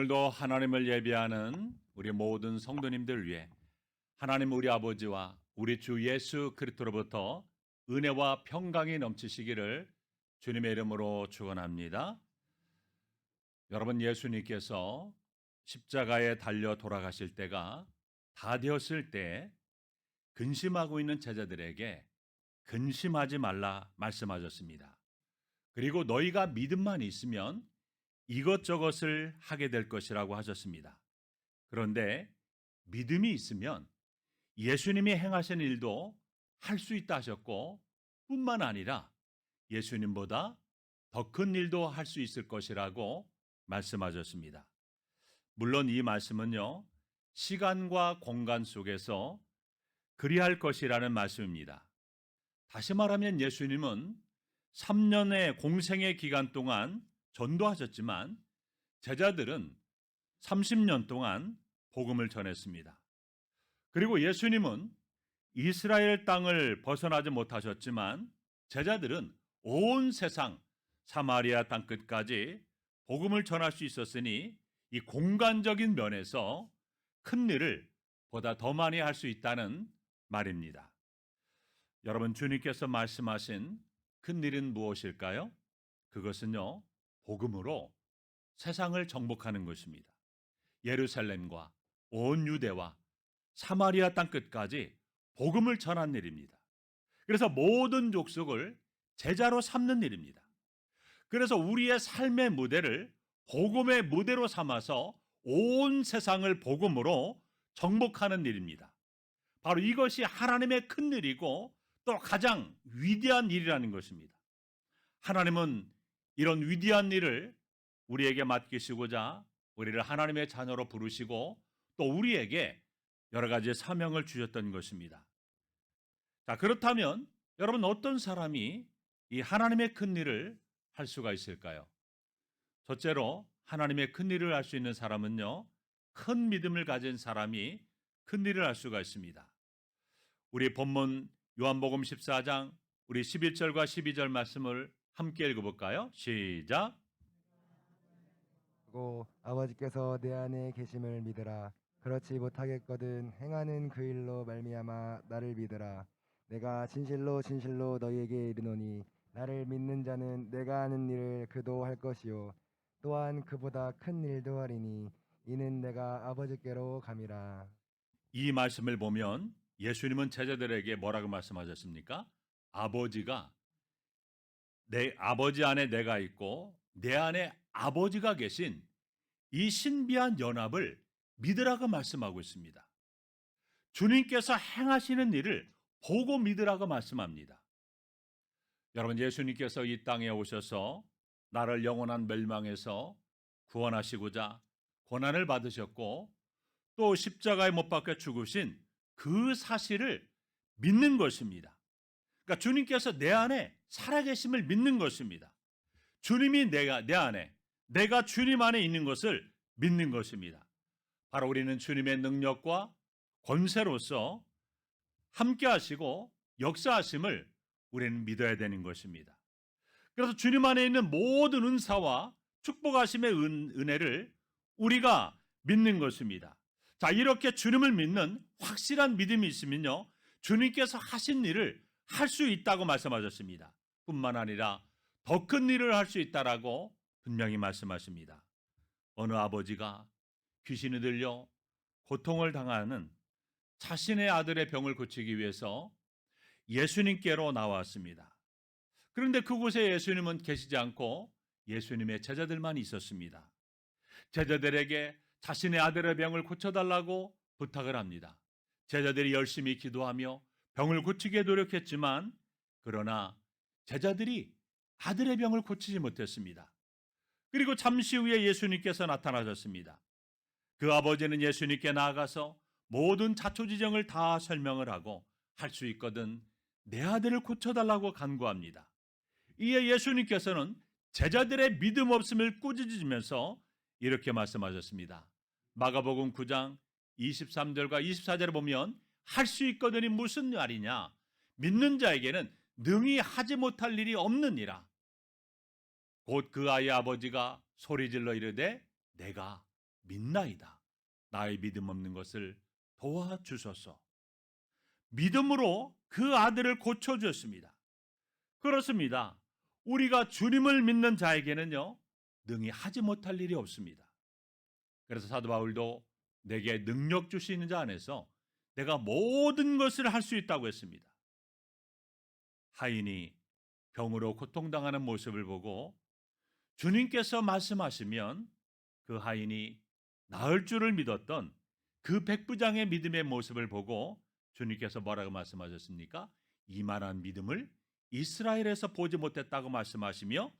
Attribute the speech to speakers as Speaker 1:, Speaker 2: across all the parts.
Speaker 1: 오늘도 하나님을 예배하는 우리 모든 성도님들 위해 하나님 우리 아버지와 우리 주 예수 그리스도로부터 은혜와 평강이 넘치시기를 주님의 이름으로 축원합니다. 여러분, 예수님께서 십자가에 달려 돌아가실 때가 다 되었을 때 근심하고 있는 제자들에게 근심하지 말라 말씀하셨습니다. 그리고 너희가 믿음만 있으면 이것저것을 하게 될 것이라고 하셨습니다. 그런데 믿음이 있으면 예수님이 행하신 일도 할 수 있다 하셨고, 뿐만 아니라 예수님보다 더 큰 일도 할 수 있을 것이라고 말씀하셨습니다. 물론 이 말씀은요, 시간과 공간 속에서 그리할 것이라는 말씀입니다. 다시 말하면 예수님은 3년의 공생의 기간 동안 전도하셨지만 제자들은 30년 동안 복음을 전했습니다. 그리고 예수님은 이스라엘 땅을 벗어나지 못하셨지만 제자들은 온 세상 사마리아 땅 끝까지 복음을 전할 수 있었으니 이 공간적인 면에서 큰 일을 보다 더 많이 할 수 있다는 말입니다. 여러분, 주님께서 말씀하신 큰 일은 무엇일까요? 그것은요, 복음으로 세상을 정복하는 것입니다. 예루살렘과 온 유대와 사마리아 땅 끝까지 복음을 전한 일입니다. 그래서 모든 족속을 제자로 삼는 일입니다. 그래서 우리의 삶의 무대를 복음의 무대로 삼아서 온 세상을 복음으로 정복하는 일입니다. 바로 이것이 하나님의 큰 일이고 또 가장 위대한 일이라는 것입니다. 하나님은 이런 위대한 일을 우리에게 맡기시고자 우리를 하나님의 자녀로 부르시고 또 우리에게 여러 가지 사명을 주셨던 것입니다. 자, 그렇다면 여러분, 어떤 사람이 이 하나님의 큰 일을 할 수가 있을까요? 첫째로 하나님의 큰 일을 할 수 있는 사람은요, 큰 믿음을 가진 사람이 큰 일을 할 수가 있습니다. 우리 본문 요한복음 14장 우리 11절과 12절 말씀을 함께 읽어볼까요? 시작.
Speaker 2: 고 아버지께서 내 안에 계심을 믿으라. 그렇지 못하겠거든 행하는 그 일로 말미암아 나를 믿으라. 내가 진실로 진실로 너희에게 이르노니 나를 믿는 자는 내가 하는 일을 그도 할 것이요 또한 그보다 큰 일도 하리니 이는 내가 아버지께로 감이라.
Speaker 1: 이 말씀을 보면 예수님은 제자들에게 뭐라고 말씀하셨습니까? 내 아버지 안에 내가 있고 내 안에 아버지가 계신 이 신비한 연합을 믿으라고 말씀하고 있습니다. 주님께서 행하시는 일을 보고 믿으라고 말씀합니다. 여러분, 예수님께서 이 땅에 오셔서 나를 영원한 멸망에서 구원하시고자 고난을 받으셨고 또 십자가에 못 박혀 죽으신 그 사실을 믿는 것입니다. 그러니까 주님께서 내 안에 살아계심을 믿는 것입니다. 주님이 내 안에, 내가 주님 안에 있는 것을 믿는 것입니다. 바로 우리는 주님의 능력과 권세로서 함께 하시고 역사하심을 우리는 믿어야 되는 것입니다. 그래서 주님 안에 있는 모든 은사와 축복하심의 은혜를 우리가 믿는 것입니다. 자, 이렇게 주님을 믿는 확실한 믿음이 있으면요, 주님께서 하신 일을 할 수 있다고 말씀하셨습니다. 뿐만 아니라 더 큰 일을 할 수 있다라고 분명히 말씀하십니다. 어느 아버지가 귀신이 들려 고통을 당하는 자신의 아들의 병을 고치기 위해서 예수님께로 나왔습니다. 그런데 그곳에 예수님은 계시지 않고 예수님의 제자들만 있었습니다. 제자들에게 자신의 아들의 병을 고쳐달라고 부탁을 합니다. 제자들이 열심히 기도하며 병을 고치게 노력했지만 그러나 제자들이 아들의 병을 고치지 못했습니다. 그리고 잠시 후에 예수님께서 나타나셨습니다. 그 아버지는 예수님께 나아가서 모든 자초지정을 다 설명을 하고 할 수 있거든 내 아들을 고쳐달라고 간구합니다. 이에 예수님께서는 제자들의 믿음 없음을 꾸짖으면서 이렇게 말씀하셨습니다. 마가복음 9장 23절과 24절을 보면 할 수 있거든이 무슨 말이냐? 믿는 자에게는 능히 하지 못할 일이 없느니라. 곧 그 아이의 아버지가 소리질러 이르되 내가 믿나이다. 나의 믿음 없는 것을 도와주소서. 믿음으로 그 아들을 고쳐주었습니다. 그렇습니다. 우리가 주님을 믿는 자에게는요, 능히 하지 못할 일이 없습니다. 그래서 사도 바울도 내게 능력 주시는 자 안에서 내가 모든 것을 할 수 있다고 했습니다. 하인이 병으로 고통당하는 모습을 보고 주님께서 말씀하시면 그 하인이 나을 줄을 믿었던 그 백부장의 믿음의 모습을 보고 주님께서 뭐라고 말씀하셨습니까? 이만한 믿음을 이스라엘에서 보지 못했다고 말씀하시며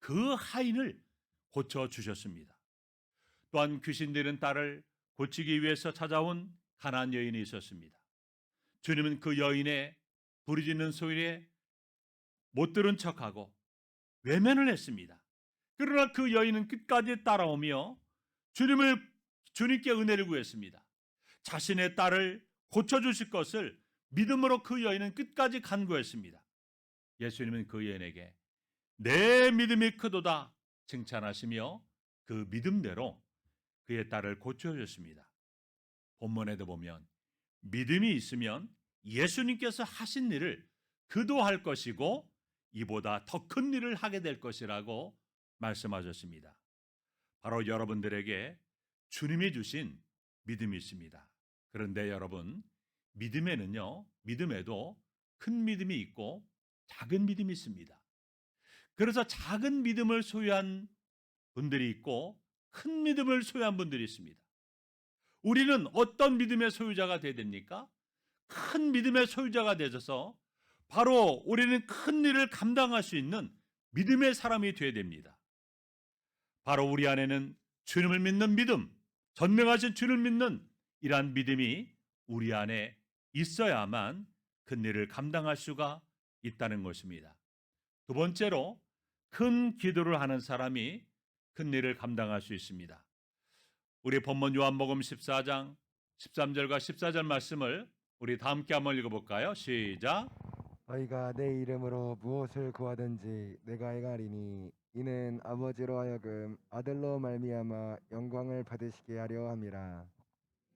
Speaker 1: 그 하인을 고쳐주셨습니다. 또한 귀신 들린 딸을 고치기 위해서 찾아온 가나안 여인이 있었습니다. 주님은 그 여인의 부르짖는 소리에 못 들은 척하고 외면을 했습니다. 그러나 그 여인은 끝까지 따라오며 주님께 은혜를 구했습니다. 자신의 딸을 고쳐주실 것을 믿음으로 그 여인은 끝까지 간구했습니다. 예수님은 그 여인에게 내 믿음이 크도다 칭찬하시며 그 믿음대로 그의 딸을 고쳐주셨습니다. 본문에도 보면 믿음이 있으면 예수님께서 하신 일을 그도 할 것이고 이보다 더 큰 일을 하게 될 것이라고 말씀하셨습니다. 바로 여러분들에게 주님이 주신 믿음이 있습니다. 그런데 여러분, 믿음에도 큰 믿음이 있고 작은 믿음이 있습니다. 그래서 작은 믿음을 소유한 분들이 있고 큰 믿음을 소유한 분들이 있습니다. 우리는 어떤 믿음의 소유자가 되어야 됩니까? 큰 믿음의 소유자가 되셔서 바로 우리는 큰 일을 감당할 수 있는 믿음의 사람이 되어야 됩니다. 바로 우리 안에는 주님을 믿는 믿음, 전능하신 주를 믿는 이러한 믿음이 우리 안에 있어야만 큰 일을 감당할 수가 있다는 것입니다. 두 번째로 큰 기도를 하는 사람이 큰 일을 감당할 수 있습니다. 우리 본문 요한복음 14장 13절과 14절 말씀을 우리 다 함께 한번 읽어볼까요? 시작.
Speaker 2: 너희가 내 이름으로 무엇을 구하든지 내가 행하리니 이는 아버지로 하여금 아들로 말미암아 영광을 받으시게 하려 함이라.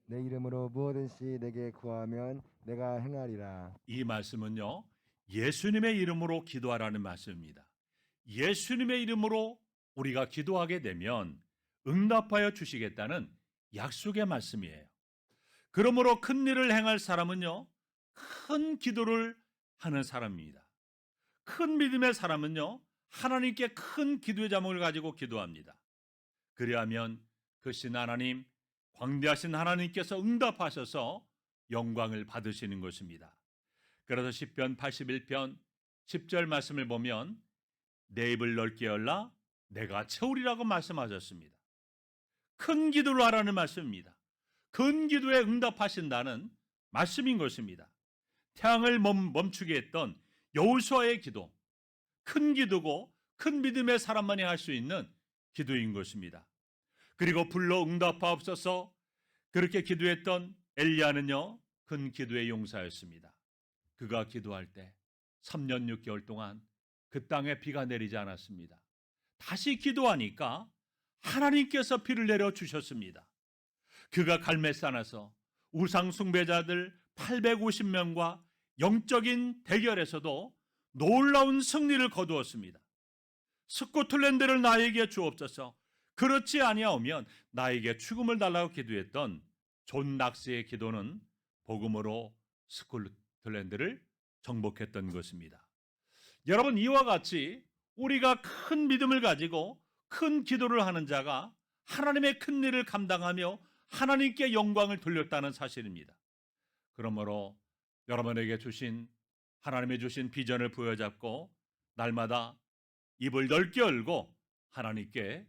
Speaker 2: 내 이름으로 무엇든지 내게 구하면 내가 행하리라.
Speaker 1: 이 말씀은요, 예수님의 이름으로 기도하라는 말씀입니다. 예수님의 이름으로 우리가 기도하게 되면 응답하여 주시겠다는 약속의 말씀이에요. 그러므로 큰 일을 행할 사람은요, 큰 기도를 하는 사람입니다. 큰 믿음의 사람은요, 하나님께 큰 기도의 제목을 가지고 기도합니다. 그리하면 그 신 하나님, 광대하신 하나님께서 응답하셔서 영광을 받으시는 것입니다. 그래서 시편 81편 10절 말씀을 보면 내 입을 넓게 열라 내가 채우리라고 말씀하셨습니다. 큰 기도를 하라는 말씀입니다. 큰 기도에 응답하신다는 말씀인 것입니다. 태양을 멈추게 했던 여호수아의 기도, 큰 기도고 큰 믿음의 사람만이 할 수 있는 기도인 것입니다. 그리고 불러 응답하옵소서 그렇게 기도했던 엘리야는요, 큰 기도의 용사였습니다. 그가 기도할 때 3년 6개월 동안 그 땅에 비가 내리지 않았습니다. 다시 기도하니까 하나님께서 비를 내려 주셨습니다. 그가 갈멜산에서 우상 숭배자들 850명과 영적인 대결에서도 놀라운 승리를 거두었습니다. 스코틀랜드를 나에게 주옵소서. 그렇지 아니하오면 나에게 죽음을 달라고 기도했던 존 낙스의 기도는 복음으로 스코틀랜드를 정복했던 것입니다. 여러분, 이와 같이 우리가 큰 믿음을 가지고 큰 기도를 하는 자가 하나님의 큰 일을 감당하며 하나님께 영광을 돌렸다는 사실입니다. 그러므로 여러분에게 하나님의 주신 비전을 부여잡고 날마다 입을 넓게 열고 하나님께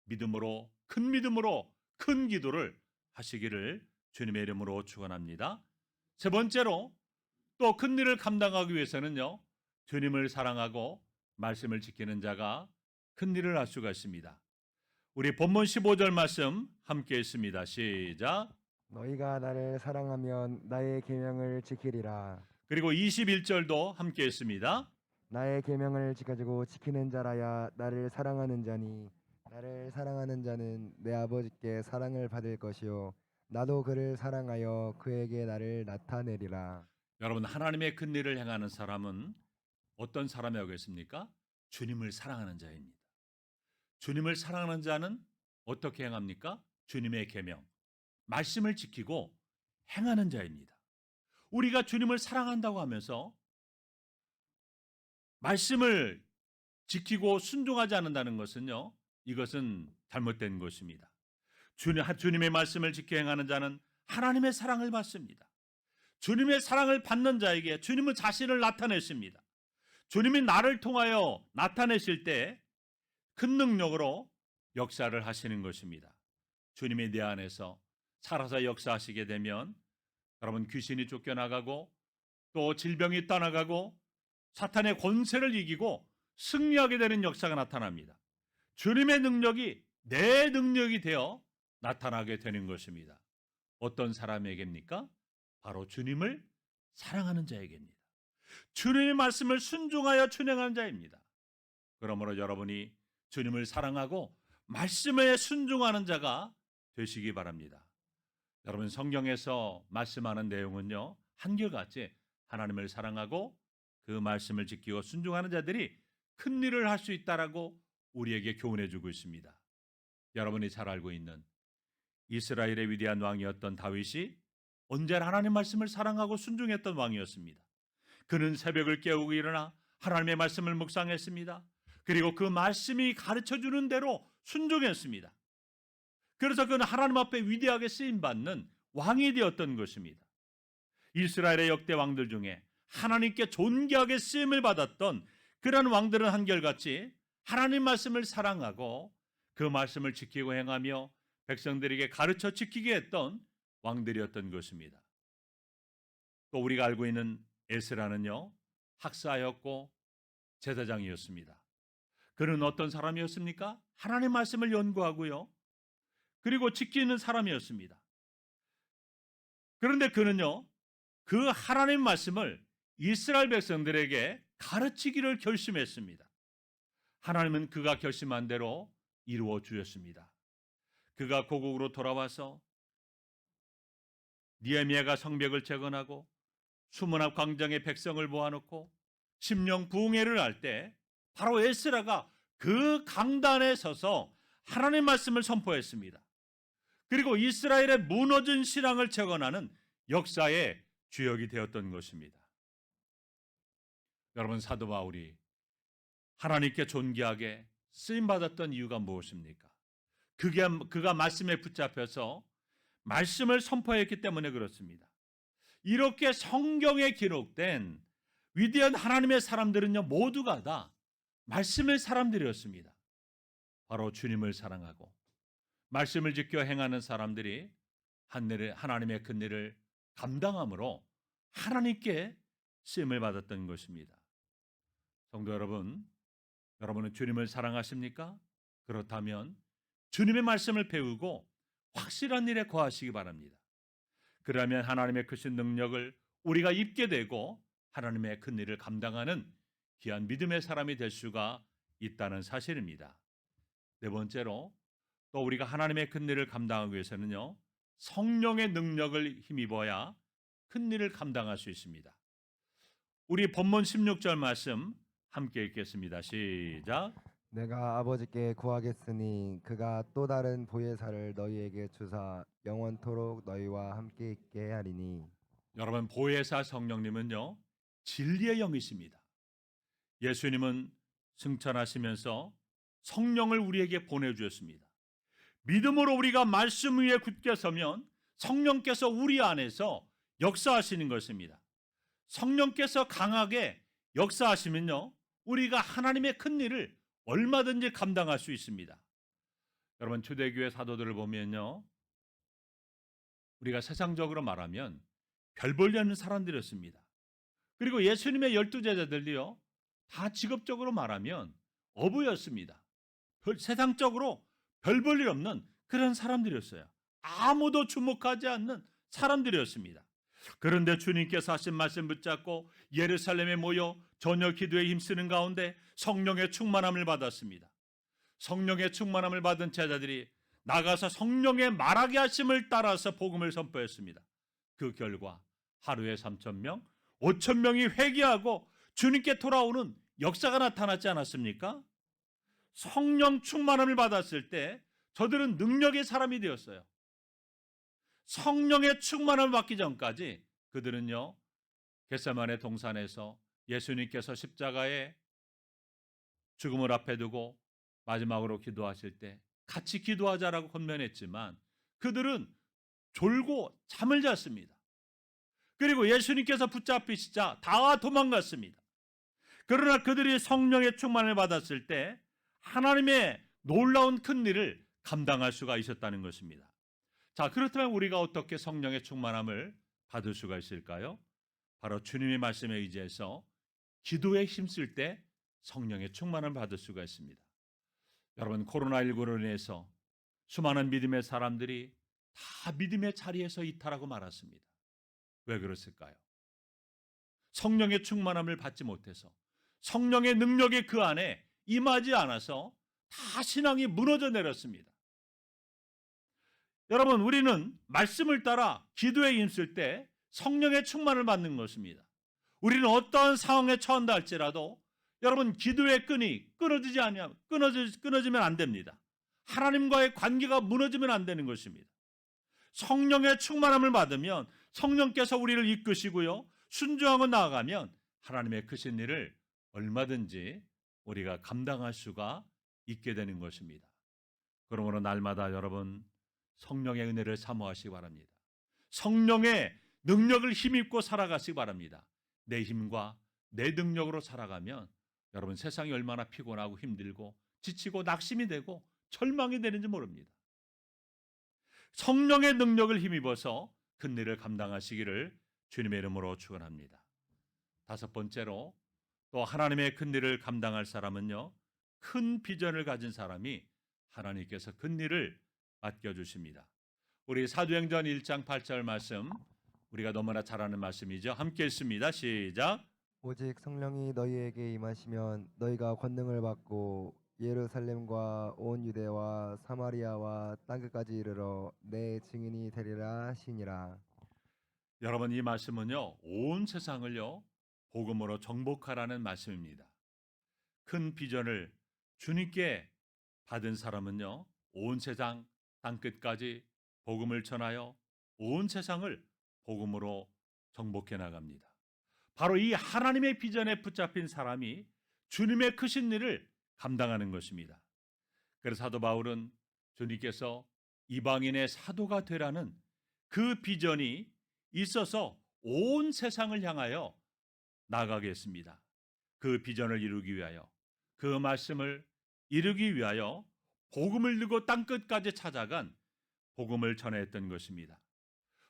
Speaker 1: 믿음으로 큰 기도를 하시기를 주님의 이름으로 축원합니다. 세 번째로 또 큰 일을 감당하기 위해서는요, 주님을 사랑하고 말씀을 지키는 자가 큰 일을 할 수가 있습니다. 우리 본문 15절 말씀 함께 읽습니다. 시작.
Speaker 2: 너희가 나를 사랑하면 나의 계명을 지키리라.
Speaker 1: 그리고 21절도 함께 읽습니다.
Speaker 2: 나의 계명을 지켜주고 지키는 자라야 나를 사랑하는 자니 나를 사랑하는 자는 내 아버지께 사랑을 받을 것이요 나도 그를 사랑하여 그에게 나를 나타내리라.
Speaker 1: 여러분, 하나님의 큰 일을 행하는 사람은 어떤 사람이라고 했습니까? 주님을 사랑하는 자입니다. 주님을 사랑하는 자는 어떻게 행합니까? 주님의 계명, 말씀을 지키고 행하는 자입니다. 우리가 주님을 사랑한다고 하면서 말씀을 지키고 순종하지 않는다는 것은요, 이것은 잘못된 것입니다. 주님의 말씀을 지켜 행하는 자는 하나님의 사랑을 받습니다. 주님의 사랑을 받는 자에게 주님은 자신을 나타내십니다. 주님이 나를 통하여 나타내실 때 큰 능력으로 역사를 하시는 것입니다. 주님이 내 안에서 살아서 역사하시게 되면 여러분, 귀신이 쫓겨나가고 또 질병이 떠나가고 사탄의 권세를 이기고 승리하게 되는 역사가 나타납니다. 주님의 능력이 내 능력이 되어 나타나게 되는 것입니다. 어떤 사람에게입니까? 바로 주님을 사랑하는 자에게입니다. 주님의 말씀을 순종하여 준행하는 자입니다. 그러므로 여러분이 주님을 사랑하고 말씀에 순종하는 자가 되시기 바랍니다. 여러분, 성경에서 말씀하는 내용은요, 한결같이 하나님을 사랑하고 그 말씀을 지키고 순종하는 자들이 큰 일을 할 수 있다라고 우리에게 교훈해 주고 있습니다. 여러분이 잘 알고 있는 이스라엘의 위대한 왕이었던 다윗이 언제나 하나님 말씀을 사랑하고 순종했던 왕이었습니다. 그는 새벽을 깨우고 일어나 하나님의 말씀을 묵상했습니다. 그리고 그 말씀이 가르쳐주는 대로 순종했습니다. 그래서 그는 하나님 앞에 위대하게 쓰임받는 왕이 되었던 것입니다. 이스라엘의 역대 왕들 중에 하나님께 존귀하게 쓰임을 받았던 그런 왕들은 한결같이 하나님 말씀을 사랑하고 그 말씀을 지키고 행하며 백성들에게 가르쳐 지키게 했던 왕들이었던 것입니다. 또 우리가 알고 있는 에스라는요, 학사였고 제사장이었습니다. 그는 어떤 사람이었습니까? 하나님 말씀을 연구하고요, 그리고 지키는 사람이었습니다. 그런데 그는요, 그 하나님 말씀을 이스라엘 백성들에게 가르치기를 결심했습니다. 하나님은 그가 결심한 대로 이루어 주셨습니다. 그가 고국으로 돌아와서 느헤미야가 성벽을 재건하고 수문 앞 광장에 백성을 모아놓고 심령 부흥회를 할 때 바로 에스라가 그 강단에 서서 하나님 말씀을 선포했습니다. 그리고 이스라엘의 무너진 신앙을 재건하는 역사의 주역이 되었던 것입니다. 여러분, 사도 바울이 하나님께 존귀하게 쓰임받았던 이유가 무엇입니까? 그가 말씀에 붙잡혀서 말씀을 선포했기 때문에 그렇습니다. 이렇게 성경에 기록된 위대한 하나님의 사람들은요, 모두가 다 말씀의 사람들이었습니다. 바로 주님을 사랑하고 말씀을 지켜 행하는 사람들이 하나님의 큰 일을 감당함으로 하나님께 쓰임을 받았던 것입니다. 성도 여러분, 여러분은 주님을 사랑하십니까? 그렇다면 주님의 말씀을 배우고 확실한 일에 거하시기 바랍니다. 그러면 하나님의 크신 능력을 우리가 입게 되고 하나님의 큰 일을 감당하는 귀한 믿음의 사람이 될 수가 있다는 사실입니다. 네 번째로, 또 우리가 하나님의 큰 일을 감당하기 위해서는요, 성령의 능력을 힘입어야 큰 일을 감당할 수 있습니다. 우리 본문 16절 말씀 함께 읽겠습니다. 시작.
Speaker 2: 내가 아버지께 구하겠으니 그가 또 다른 보혜사를 너희에게 주사 영원토록 너희와 함께 있게 하리니.
Speaker 1: 여러분, 보혜사 성령님은요, 진리의 영이십니다. 예수님은 승천하시면서 성령을 우리에게 보내주셨습니다. 믿음으로 우리가 말씀 위에 굳게 서면 성령께서 우리 안에서 역사하시는 것입니다. 성령께서 강하게 역사하시면요, 우리가 하나님의 큰 일을 얼마든지 감당할 수 있습니다. 여러분, 초대교회 사도들을 보면요, 우리가 세상적으로 말하면 별 볼일 없는 사람들이었습니다. 그리고 예수님의 12제자들도요, 다 직업적으로 말하면 어부였습니다. 세상적으로 별 볼일 없는 그런 사람들이었어요. 아무도 주목하지 않는 사람들이었습니다. 그런데 주님께서 하신 말씀 붙잡고 예루살렘에 모여 저녁 기도에 힘쓰는 가운데 성령의 충만함을 받았습니다. 성령의 충만함을 받은 제자들이 나가서 성령의 말하게 하심을 따라서 복음을 선포했습니다. 그 결과 하루에 3,000명, 5,000명이 회개하고 주님께 돌아오는 역사가 나타났지 않았습니까? 성령 충만함을 받았을 때 저들은 능력의 사람이 되었어요. 성령의 충만함을 받기 전까지 그들은요, 겟세마네 동산에서 예수님께서 십자가에 죽음을 앞에 두고 마지막으로 기도하실 때 같이 기도하자라고 권면했지만 그들은 졸고 잠을 잤습니다. 그리고 예수님께서 붙잡히시자 다 도망갔습니다. 그러나 그들이 성령의 충만을 받았을 때 하나님의 놀라운 큰 일을 감당할 수가 있었다는 것입니다. 자, 그렇다면 우리가 어떻게 성령의 충만함을 받을 수가 있을까요? 바로 주님의 말씀에 의지해서 기도에 힘쓸 때 성령의 충만함을 받을 수가 있습니다. 여러분, 코로나19로 인해서 수많은 믿음의 사람들이 다 믿음의 자리에서 이탈하고 말았습니다. 왜 그랬을까요? 성령의 충만함을 받지 못해서, 성령의 능력이 그 안에 임하지 않아서 다 신앙이 무너져 내렸습니다. 여러분, 우리는 말씀을 따라 기도에 힘쓸 때 성령의 충만을 받는 것입니다. 우리는 어떠한 상황에 처한다 할지라도 여러분, 기도의 끈이 끊어지면 안 됩니다. 하나님과의 관계가 무너지면 안 되는 것입니다. 성령의 충만함을 받으면 성령께서 우리를 이끄시고요, 순종하고 나아가면 하나님의 크신 일을 얼마든지 우리가 감당할 수가 있게 되는 것입니다. 그러므로 날마다 여러분, 성령의 은혜를 사모하시기 바랍니다. 성령의 능력을 힘입고 살아가시기 바랍니다. 내 힘과 내 능력으로 살아가면 여러분, 세상이 얼마나 피곤하고 힘들고 지치고 낙심이 되고 절망이 되는지 모릅니다. 성령의 능력을 힘입어서 큰 일을 감당하시기를 주님의 이름으로 축원합니다. 다섯 번째로, 또 하나님의 큰 일을 감당할 사람은요, 큰 비전을 가진 사람이 하나님께서 큰 일을 맡겨주십니다. 우리 사도행전 1장 8절 말씀, 우리가 너무나 잘 아는 말씀이죠. 함께 읽습니다. 시작.
Speaker 2: 오직 성령이 너희에게 임하시면 너희가 권능을 받고 예루살렘과 온 유대와 사마리아와 땅끝까지 이르러 내 증인이 되리라 하시니라.
Speaker 1: 여러분, 이 말씀은요, 온 세상을요 복음으로 정복하라는 말씀입니다. 큰 비전을 주님께 받은 사람은요, 온 세상 땅끝까지 복음을 전하여 온 세상을 복음으로 정복해 나갑니다. 바로 이 하나님의 비전에 붙잡힌 사람이 주님의 크신 일을 감당하는 것입니다. 그래서 사도 바울은 주님께서 이방인의 사도가 되라는 그 비전이 있어서 온 세상을 향하여 나가게 했습니다. 그 비전을 이루기 위하여, 그 말씀을 이루기 위하여 복음을 들고 땅끝까지 찾아간 복음을 전했던 것입니다.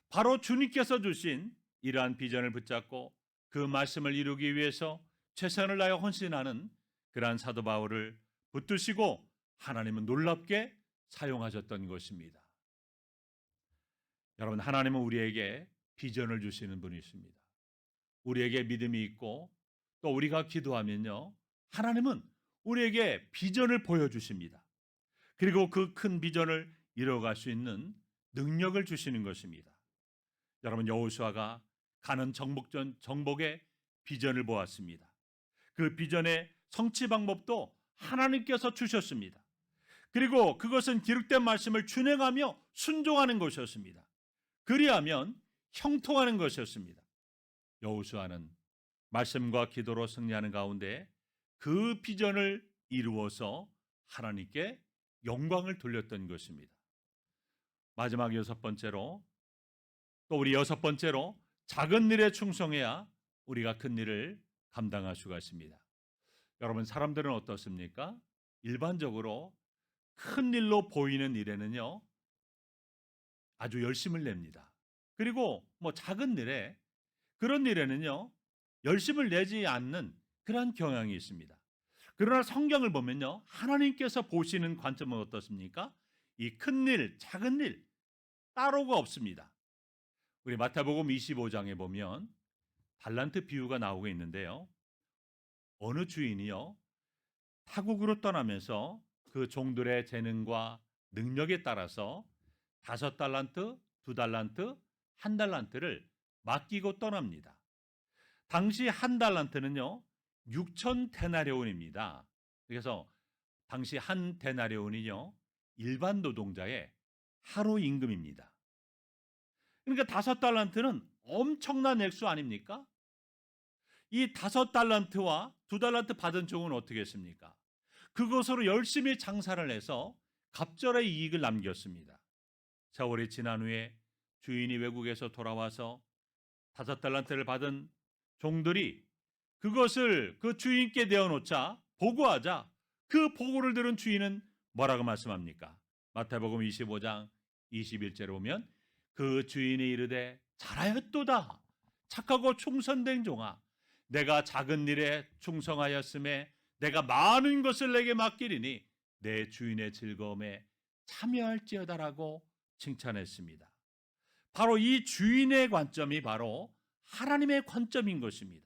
Speaker 1: 바로 주님께서 주신 이러한 비전을 붙잡고 그 말씀을 이루기 위해서 최선을 다하여 헌신하는 그러한 사도 바울을 붙드시고 하나님은 놀랍게 사용하셨던 것입니다. 여러분, 하나님은 우리에게 비전을 주시는 분이십니다. 우리에게 믿음이 있고 또 우리가 기도하면요, 하나님은 우리에게 비전을 보여주십니다. 그리고 그 큰 비전을 이뤄갈 수 있는 능력을 주시는 것입니다. 여러분, 여호수아가 가는 정복의 비전을 보았습니다. 그 비전의 성취 방법도 하나님께서 주셨습니다. 그리고 그것은 기록된 말씀을 준행하며 순종하는 것이었습니다. 그리하면 형통하는 것이었습니다. 여호수아는 말씀과 기도로 승리하는 가운데 그 비전을 이루어서 하나님께 영광을 돌렸던 것입니다. 마지막 여섯 번째로, 또 우리 여섯 번째로, 작은 일에 충성해야 우리가 큰 일을 감당할 수가 있습니다. 여러분, 사람들은 어떻습니까? 일반적으로 큰 일로 보이는 일에는요, 아주 열심을 냅니다. 그리고 작은 일에, 그런 일에는요, 열심을 내지 않는 그러한 경향이 있습니다. 그러나 성경을 보면요, 하나님께서 보시는 관점은 어떻습니까? 이 큰 일, 작은 일 따로가 없습니다. 우리 마태복음 25장에 보면 달란트 비유가 나오고 있는데요, 어느 주인이요, 타국으로 떠나면서 그 종들의 재능과 능력에 따라서 5달란트, 2달란트, 1달란트를 맡기고 떠납니다. 당시 1달란트는요 6천 데나리온입니다. 그래서 당시 1데나리온이요 일반 노동자의 하루 임금입니다. 그러니까 5달란트는 엄청난 액수 아닙니까? 이 5달란트와 2달란트 받은 종은 어떻게 했습니까? 그것으로 열심히 장사를 해서 갑절의 이익을 남겼습니다. 세월이 지난 후에 주인이 외국에서 돌아와서 5달란트를 받은 종들이 그것을 그 주인께 내어놓자 보고하자 그 보고를 들은 주인은 뭐라고 말씀합니까? 마태복음 25장 21절에 보면 그 주인이 이르되 잘하였도다 착하고 충성된 종아 내가 작은 일에 충성하였음에 내가 많은 것을 내게 맡기리니 내 주인의 즐거움에 참여할지어다라고 칭찬했습니다. 바로 이 주인의 관점이 바로 하나님의 관점인 것입니다.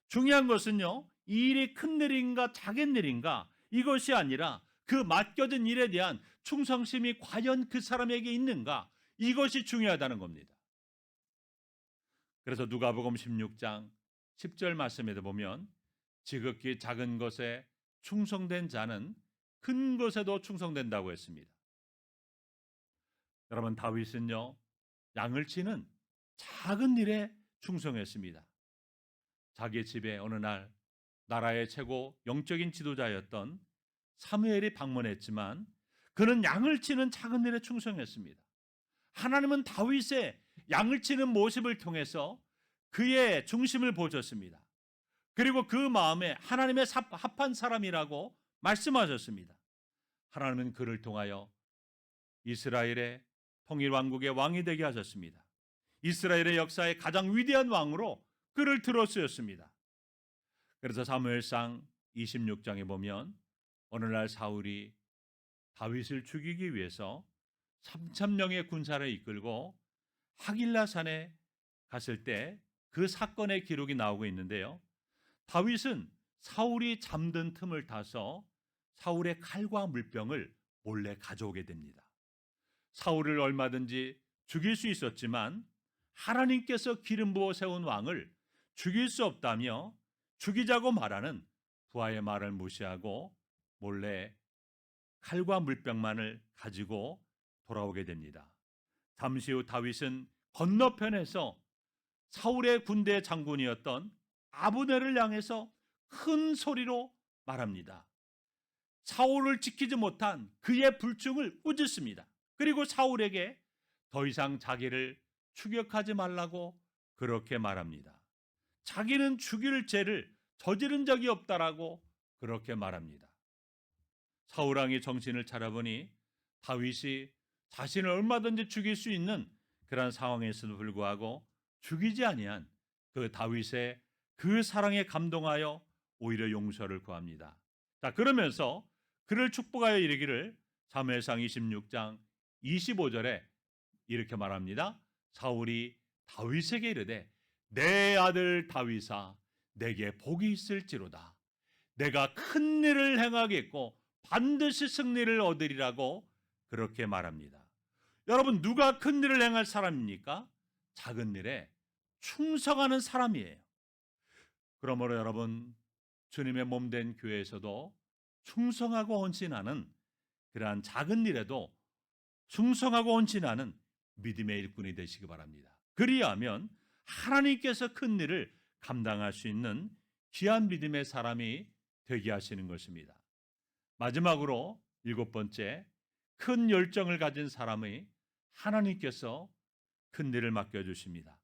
Speaker 1: 중요한 것은요, 이 일이 큰 일인가 작은 일인가 이것이 아니라 그 맡겨진 일에 대한 충성심이 과연 그 사람에게 있는가 이것이 중요하다는 겁니다. 그래서 누가복음 16장 10절 말씀에도 보면 지극히 작은 것에 충성된 자는 큰 것에도 충성된다고 했습니다. 여러분 다윗은요 양을 치는 작은 일에 충성했습니다. 자기 집에 어느 날 나라의 최고 영적인 지도자였던 사무엘이 방문했지만 그는 양을 치는 작은 일에 충성했습니다. 하나님은 다윗의 양을 치는 모습을 통해서 그의 중심을 보셨습니다. 그리고 그 마음에 하나님의 합한 사람이라고 말씀하셨습니다. 하나님은 그를 통하여 이스라엘의 통일 왕국의 왕이 되게 하셨습니다. 이스라엘의 역사의 가장 위대한 왕으로 그를 들어쓰였습니다. 그래서 사무엘상 26장에 보면 어느 날 사울이 다윗을 죽이기 위해서 3,000명의 군사를 이끌고 하길라산에 갔을 때 그 사건의 기록이 나오고 있는데요. 다윗은 사울이 잠든 틈을 타서 사울의 칼과 물병을 몰래 가져오게 됩니다. 사울을 얼마든지 죽일 수 있었지만 하나님께서 기름 부어 세운 왕을 죽일 수 없다며 죽이자고 말하는 부하의 말을 무시하고 몰래 칼과 물병만을 가지고 돌아오게 됩니다. 잠시 후 다윗은 건너편에서 사울의 군대 장군이었던 아브넬을 향해서 큰 소리로 말합니다. 사울을 지키지 못한 그의 불중을 꾸짖습니다. 그리고 사울에게 더 이상 자기를 추격하지 말라고 그렇게 말합니다. 자기는 죽일 죄를 저지른 적이 없다라고 그렇게 말합니다. 사울 왕이 정신을 차려보니 다윗이 자신을 얼마든지 죽일 수 있는 그런 상황에서도 불구하고 죽이지 아니한 그 다윗의 그 사랑에 감동하여 오히려 용서를 구합니다. 자, 그러면서 그를 축복하여 이르기를 사무엘상 26장 25절에 이렇게 말합니다. 사울이 다윗에게 이르되 내 아들 다윗아 내게 복이 있을지로다. 내가 큰 일을 행하겠고 반드시 승리를 얻으리라고 그렇게 말합니다. 여러분 누가 큰 일을 행할 사람입니까? 작은 일에 충성하는 사람이에요. 그러므로 여러분 주님의 몸된 교회에서도 충성하고 헌신하는 그러한 작은 일에도 충성하고 헌신하는 믿음의 일꾼이 되시기 바랍니다. 그리하면 하나님께서 큰 일을 감당할 수 있는 귀한 믿음의 사람이 되게 하시는 것입니다. 마지막으로 7번째, 큰 열정을 가진 사람이 하나님께서 큰 일을 맡겨주십니다.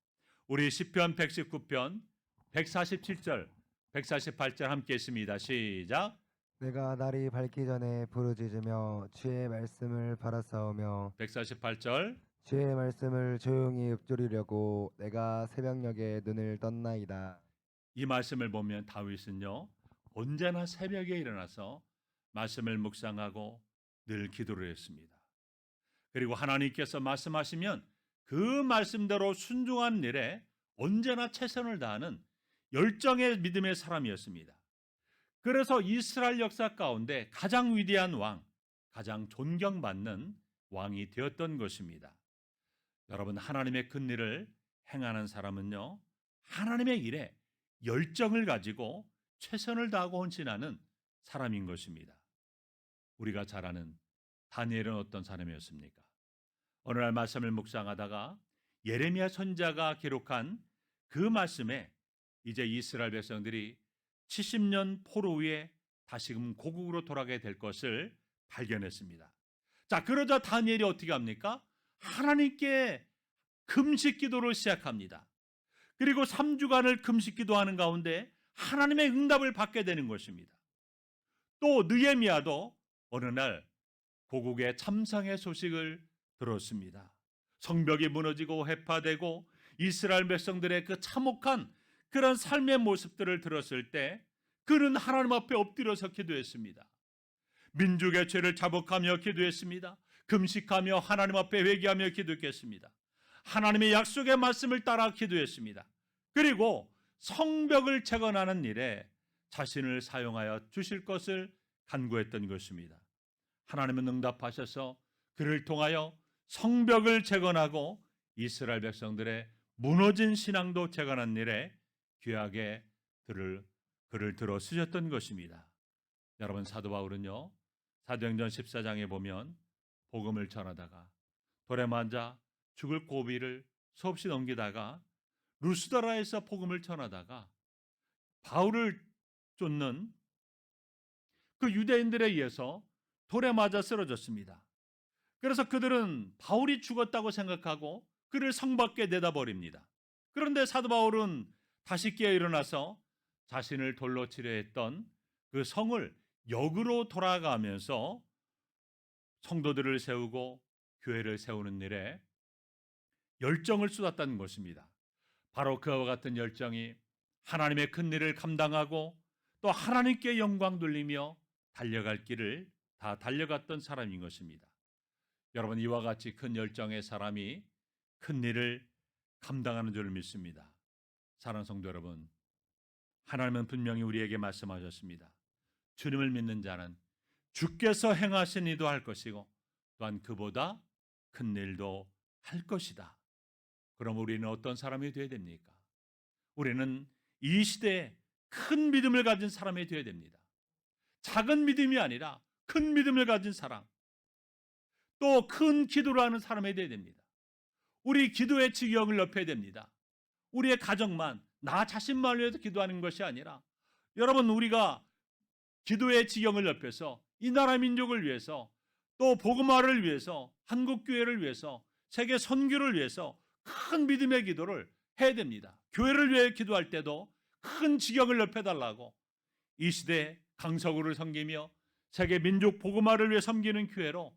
Speaker 1: 우리 시편 119편 147절 148절 함께 했습니다. 시작.
Speaker 2: 내가 날이 밝기 전에 부르짖으며 주의 말씀을 바라싸우며
Speaker 1: 148절.
Speaker 2: 주의 말씀을 조용히 읊조리려고 내가 새벽녘에 눈을 떴나이다.
Speaker 1: 이 말씀을 보면 다윗은요 언제나 새벽에 일어나서 말씀을 묵상하고 늘 기도를 했습니다. 그리고 하나님께서 말씀하시면 그 말씀대로 순종한 일에 언제나 최선을 다하는 열정의 믿음의 사람이었습니다. 그래서 이스라엘 역사 가운데 가장 위대한 왕, 가장 존경받는 왕이 되었던 것입니다. 여러분, 하나님의 큰 일을 행하는 사람은요, 하나님의 일에 열정을 가지고 최선을 다하고 헌신하는 사람인 것입니다. 우리가 잘 아는 다니엘은 어떤 사람이었습니까? 어느 날 말씀을 묵상하다가 예레미야 선지자가 기록한 그 말씀에 이제 이스라엘 백성들이 70년 포로 후에 다시금 고국으로 돌아가게 될 것을 발견했습니다. 자, 그러자 다니엘이 어떻게 합니까? 하나님께 금식 기도를 시작합니다. 그리고 3주간을 금식 기도하는 가운데 하나님의 응답을 받게 되는 것입니다. 또 느헤미야도 어느 날 고국의 참상의 소식을 들었습니다. 성벽이 무너지고 해파되고 이스라엘 백성들의 그 참혹한 그런 삶의 모습들을 들었을 때 그는 하나님 앞에 엎드려서 기도했습니다. 민족의 죄를 자복하며 기도했습니다. 금식하며 하나님 앞에 회개하며 기도했습니다. 하나님의 약속의 말씀을 따라 기도했습니다. 그리고 성벽을 재건하는 일에 자신을 사용하여 주실 것을 간구했던 것입니다. 하나님은 응답하셔서 그를 통하여 성벽을 재건하고 이스라엘 백성들의 무너진 신앙도 재건한 일에 귀하게 그를 들어 쓰셨던 것입니다. 여러분, 사도 바울은요, 사도행전 14장에 보면 복음을 전하다가 돌에 맞아 죽을 고비를 수없이 넘기다가 루스드라에서 복음을 전하다가 바울을 쫓는 그 유대인들에 의해서 돌에 맞아 쓰러졌습니다. 그래서 그들은 바울이 죽었다고 생각하고 그를 성 밖에 내다버립니다. 그런데 사도 바울은 다시 깨어 일어나서 자신을 돌로 치려 했던 그 성을 역으로 돌아가면서 성도들을 세우고 교회를 세우는 일에 열정을 쏟았다는 것입니다. 바로 그와 같은 열정이 하나님의 큰 일을 감당하고 또 하나님께 영광 돌리며 달려갈 길을 다 달려갔던 사람인 것입니다. 여러분, 이와 같이 큰 열정의 사람이 큰 일을 감당하는 줄 믿습니다. 사랑하는 성도 여러분, 하나님은 분명히 우리에게 말씀하셨습니다. 주님을 믿는 자는 주께서 행하신 이도 할 것이고 또한 그보다 큰 일도 할 것이다. 그럼 우리는 어떤 사람이 되어야 됩니까? 우리는 이 시대에 큰 믿음을 가진 사람이 되어야 됩니다. 작은 믿음이 아니라 큰 믿음을 가진 사람, 또 큰 기도를 하는 사람이 되어야 됩니다. 우리 기도의 지경을 넓혀야 됩니다. 우리의 가정만, 나 자신만을 위해서 기도하는 것이 아니라 여러분, 우리가 기도의 지경을 넓혀서 이 나라 민족을 위해서 또 복음화를 위해서 한국교회를 위해서 세계 선교를 위해서 큰 믿음의 기도를 해야 됩니다. 교회를 위해 기도할 때도 큰 지경을 넓혀달라고 이 시대에 강서구를 섬기며 세계 민족 복음화를 위해 섬기는 교회로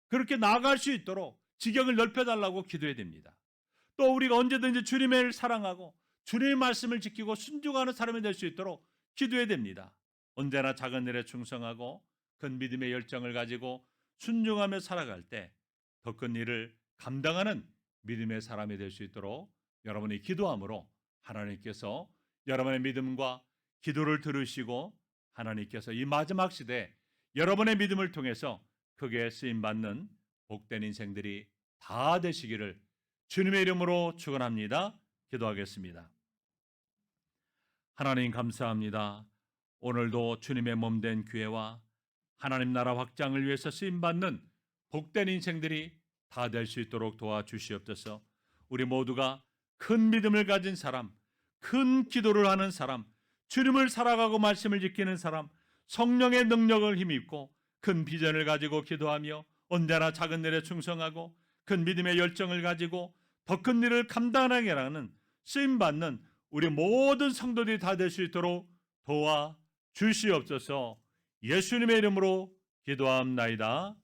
Speaker 1: 그렇게 나아갈 수 있도록 지경을 넓혀달라고 기도해야 됩니다. 또 우리가 언제든지 주님을 사랑하고 주님의 말씀을 지키고 순종하는 사람이 될 수 있도록 기도해야 됩니다. 언제나 작은 일에 충성하고 큰 믿음의 열정을 가지고 순종하며 살아갈 때 더 큰 일을 감당하는 믿음의 사람이 될 수 있도록 여러분이 기도함으로 하나님께서 여러분의 믿음과 기도를 들으시고 하나님께서 이 마지막 시대에 여러분의 믿음을 통해서 크게 쓰임받는 복된 인생들이 다 되시기를 주님의 이름으로 축원합니다. 기도하겠습니다. 하나님, 감사합니다. 오늘도 주님의 몸된 교회와 하나님 나라 확장을 위해서 쓰임받는 복된 인생들이 다 될 수 있도록 도와주시옵소서. 우리 모두가 큰 믿음을 가진 사람, 큰 기도를 하는 사람, 주님을 살아가고 말씀을 지키는 사람, 성령의 능력을 힘입고 큰 비전을 가지고 기도하며 언제나 작은 일에 충성하고 큰 믿음의 열정을 가지고 더 큰 일을 감당하게 하는 쓰임받는 우리 모든 성도들이 다 될 수 있도록 도와주시옵소서. 예수님의 이름으로 기도합나이다.